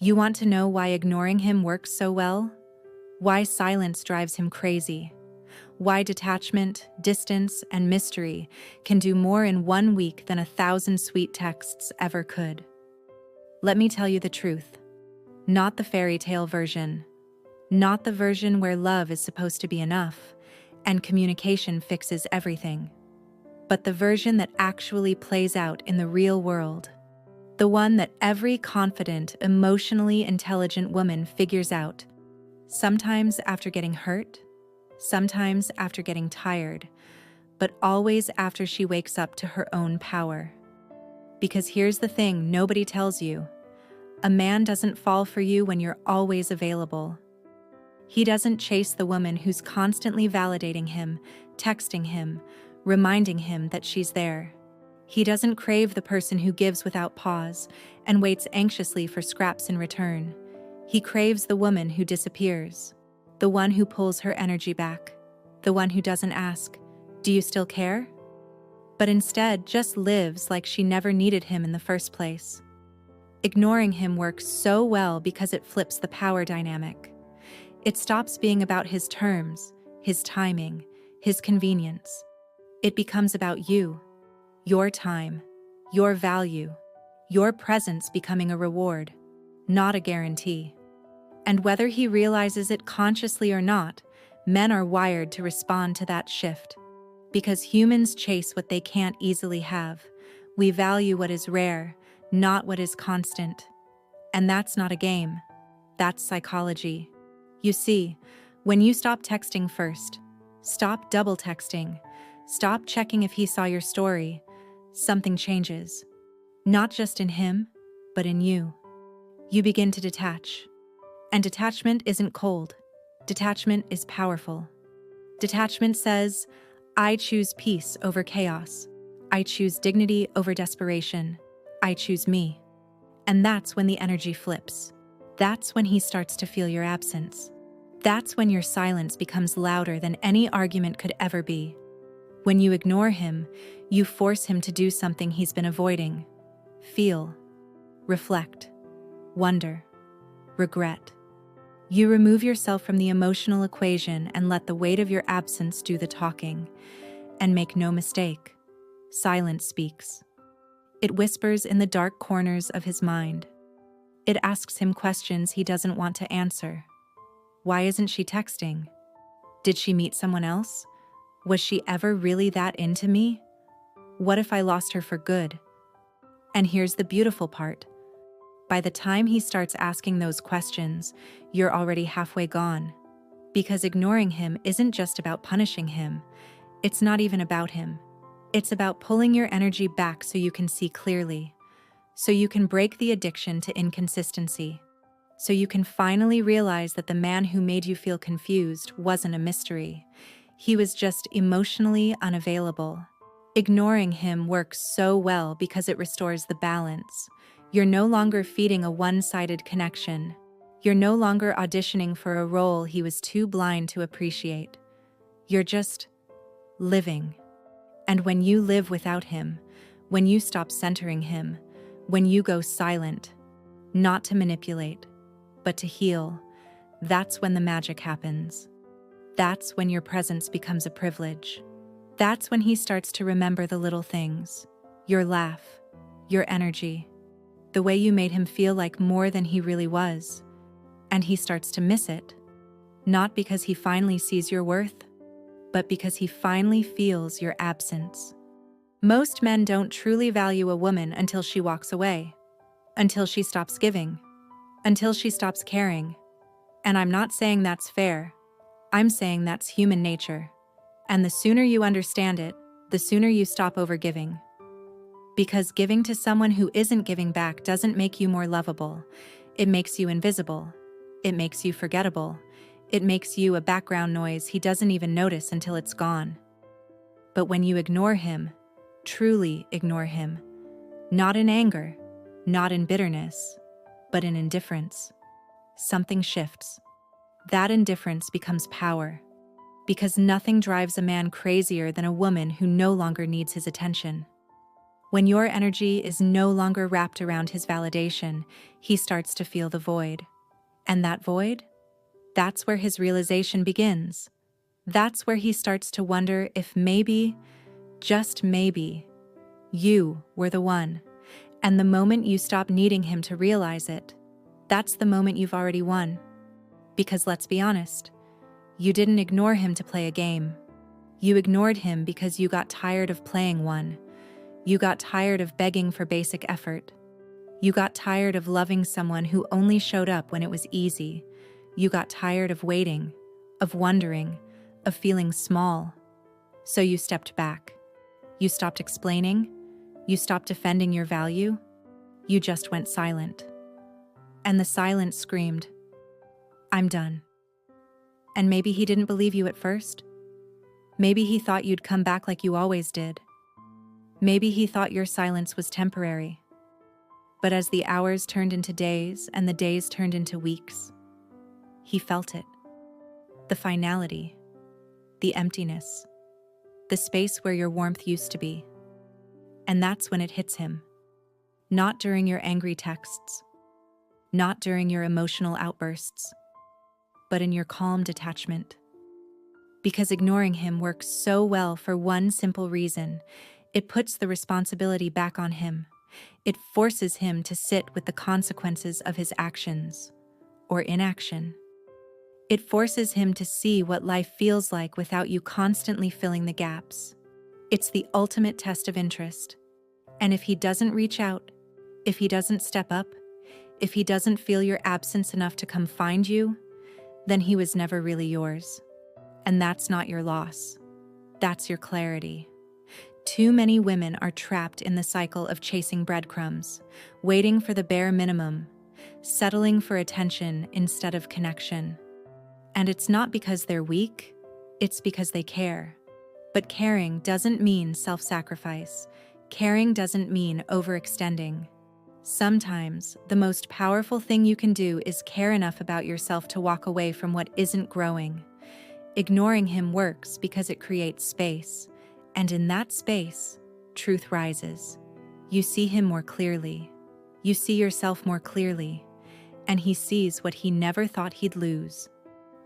You want to know why ignoring him works so well? Why silence drives him crazy? Why detachment, distance, and mystery can do more in 1 week than 1,000 sweet texts ever could? Let me tell you the truth. Not the fairy tale version. Not the version where love is supposed to be enough and communication fixes everything. But the version that actually plays out in the real world. The one that every confident, emotionally intelligent woman figures out. Sometimes after getting hurt, sometimes after getting tired, but always after she wakes up to her own power. Because here's the thing nobody tells you. A man doesn't fall for you when you're always available. He doesn't chase the woman who's constantly validating him, texting him, reminding him that she's there. He doesn't crave the person who gives without pause and waits anxiously for scraps in return. He craves the woman who disappears, the one who pulls her energy back, the one who doesn't ask, "Do you still care?" but instead just lives like she never needed him in the first place. Ignoring him works so well because it flips the power dynamic. It stops being about his terms, his timing, his convenience. It becomes about you, your time, your value, your presence becoming a reward, not a guarantee. And whether he realizes it consciously or not, men are wired to respond to that shift. Because humans chase what they can't easily have. We value what is rare, not what is constant. And that's not a game. That's psychology. You see, when you stop texting first, stop double texting, stop checking if he saw your story, something changes. Not just in him, but in you. You begin to detach. And detachment isn't cold. Detachment is powerful. Detachment says, I choose peace over chaos. I choose dignity over desperation. I choose me. And that's when the energy flips. That's when he starts to feel your absence. That's when your silence becomes louder than any argument could ever be. When you ignore him, you force him to do something he's been avoiding. Feel, reflect, wonder, regret. You remove yourself from the emotional equation and let the weight of your absence do the talking. And make no mistake, silence speaks. It whispers in the dark corners of his mind. It asks him questions he doesn't want to answer. Why isn't she texting? Did she meet someone else? Was she ever really that into me? What if I lost her for good? And here's the beautiful part. By the time he starts asking those questions, you're already halfway gone. Because ignoring him isn't just about punishing him. It's not even about him. It's about pulling your energy back so you can see clearly. So you can break the addiction to inconsistency. So you can finally realize that the man who made you feel confused wasn't a mystery. He was just emotionally unavailable. Ignoring him works so well because it restores the balance. You're no longer feeding a one-sided connection. You're no longer auditioning for a role he was too blind to appreciate. You're just living. And when you live without him, when you stop centering him, when you go silent, not to manipulate, but to heal, that's when the magic happens. That's when your presence becomes a privilege. That's when he starts to remember the little things, your laugh, your energy, the way you made him feel like more than he really was. And he starts to miss it, not because he finally sees your worth, but because he finally feels your absence. Most men don't truly value a woman until she walks away, until she stops giving, until she stops caring. And I'm not saying that's fair. I'm saying that's human nature. And the sooner you understand it, the sooner you stop overgiving. Because giving to someone who isn't giving back doesn't make you more lovable. It makes you invisible. It makes you forgettable. It makes you a background noise he doesn't even notice until it's gone. But when you ignore him, truly ignore him, not in anger, not in bitterness, but in indifference, something shifts. That indifference becomes power, because nothing drives a man crazier than a woman who no longer needs his attention. When your energy is no longer wrapped around his validation, he starts to feel the void. And that void? That's where his realization begins. That's where he starts to wonder if maybe, just maybe, you were the one. And the moment you stop needing him to realize it, that's the moment you've already won. Because let's be honest, you didn't ignore him to play a game. You ignored him because you got tired of playing one. You got tired of begging for basic effort. You got tired of loving someone who only showed up when it was easy. You got tired of waiting, of wondering, of feeling small. So you stepped back. You stopped explaining. You stopped defending your value. You just went silent. And the silence screamed, "I'm done." And maybe he didn't believe you at first. Maybe he thought you'd come back like you always did. Maybe he thought your silence was temporary. But as the hours turned into days and the days turned into weeks, he felt it. The finality, the emptiness, the space where your warmth used to be. And that's when it hits him. Not during your angry texts, not during your emotional outbursts, but in your calm detachment. Because ignoring him works so well for one simple reason: it puts the responsibility back on him. It forces him to sit with the consequences of his actions, or inaction. It forces him to see what life feels like without you constantly filling the gaps. It's the ultimate test of interest. And if he doesn't reach out, if he doesn't step up, if he doesn't feel your absence enough to come find you, then he was never really yours. And that's not your loss. That's your clarity. Too many women are trapped in the cycle of chasing breadcrumbs, waiting for the bare minimum, settling for attention instead of connection. And it's not because they're weak, it's because they care. But caring doesn't mean self-sacrifice. Caring doesn't mean overextending. Sometimes, the most powerful thing you can do is care enough about yourself to walk away from what isn't growing. Ignoring him works because it creates space. And in that space, truth rises. You see him more clearly. You see yourself more clearly. And he sees what he never thought he'd lose.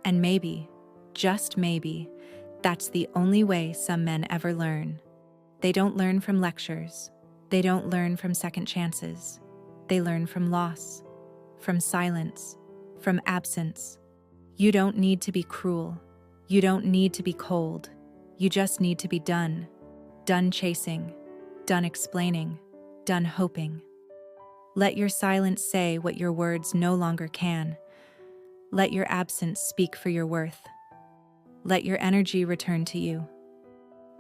And maybe, just maybe, that's the only way some men ever learn. They don't learn from lectures. They don't learn from second chances. They learn from loss, from silence, from absence. You don't need to be cruel. You don't need to be cold. You just need to be done. Done chasing. Done explaining. Done hoping. Let your silence say what your words no longer can. Let your absence speak for your worth. Let your energy return to you.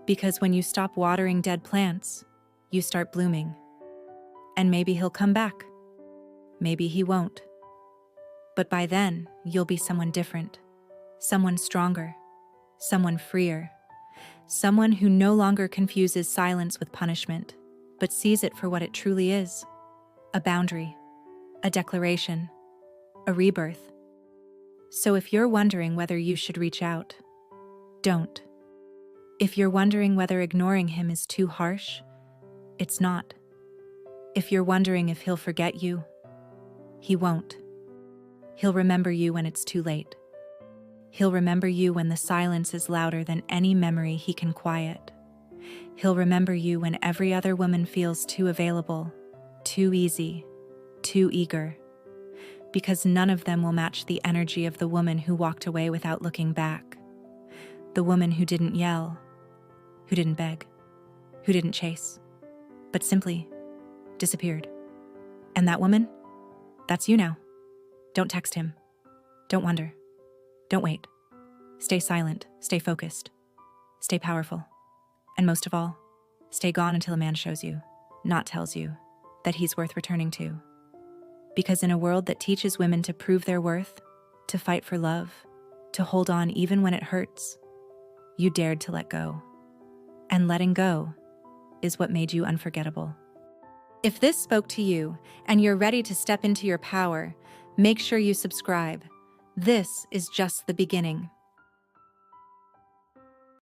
Because when you stop watering dead plants, you start blooming. And maybe he'll come back. Maybe he won't. But by then, you'll be someone different. Someone stronger. Someone freer. Someone who no longer confuses silence with punishment, but sees it for what it truly is. A boundary. A declaration. A rebirth. So if you're wondering whether you should reach out, don't. If you're wondering whether ignoring him is too harsh, it's not. If you're wondering if he'll forget you, he won't. He'll remember you when it's too late. He'll remember you when the silence is louder than any memory he can quiet. He'll remember you when every other woman feels too available, too easy, too eager. Because none of them will match the energy of the woman who walked away without looking back. The woman who didn't yell, who didn't beg, who didn't chase, but simply disappeared. And that woman? That's you now. Don't text him. Don't wonder. Don't wait. Stay silent. Stay focused. Stay powerful. And most of all, stay gone until a man shows you, not tells you, that he's worth returning to. Because in a world that teaches women to prove their worth, to fight for love, to hold on even when it hurts, you dared to let go. And letting go is what made you unforgettable. If this spoke to you and you're ready to step into your power, make sure you subscribe. This is just the beginning.